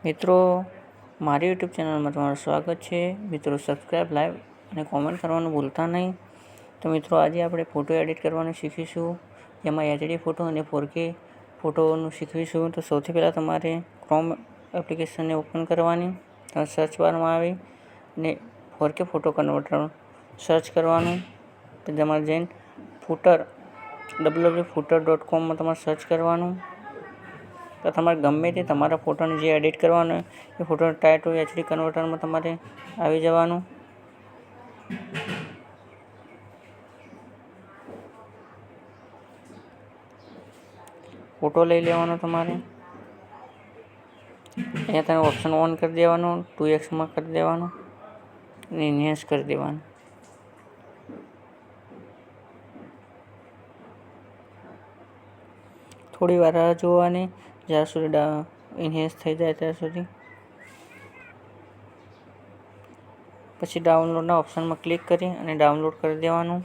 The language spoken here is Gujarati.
મિત્રો, મારી યુટ્યુબ ચેનલમાં તમારું સ્વાગત છે. મિત્રો, સબસ્ક્રાઈબ, લાઈક અને કોમેન્ટ કરવાનું ભૂલતા નહીં. તો મિત્રો, આજે આપણે ફોટો એડિટ કરવાનું શીખીશું, જેમાં HD ફોટો અને 4K ફોટોનું શીખીશું. તો સૌથી પહેલાં તમારે ક્રોમ એપ્લિકેશનને ઓપન કરવાની, સર્ચ બારમાં આવી અને 4K ફોટો કન્વર્ટર સર્ચ કરવાનું. તો તમારે જઈને www.footer.com તમારે સર્ચ કરવાનું. તો તમારે ગમે તે તમારા ફોટોને જે એડિટ કરવાનો એ ફોટો ટાઈપ HD કન્વર્ટરમાં તમારે આવી જવાનું. ફોટો લઈ લેવાનો તમારે. અહીંયા તમે ઓપ્શન ઓન કરી દેવાનો, 2x કરી દેવાનો અને એન્હાન્સ કરી દેવાનું. થોડી વાર રાહ જોવાની, જ્યાં સુધી એન્હાન્સ થઈ જાય ત્યાં સુધી. પછી ડાઉનલોડના ઓપ્શનમાં ક્લિક કરી અને ડાઉનલોડ કરી દેવાનું.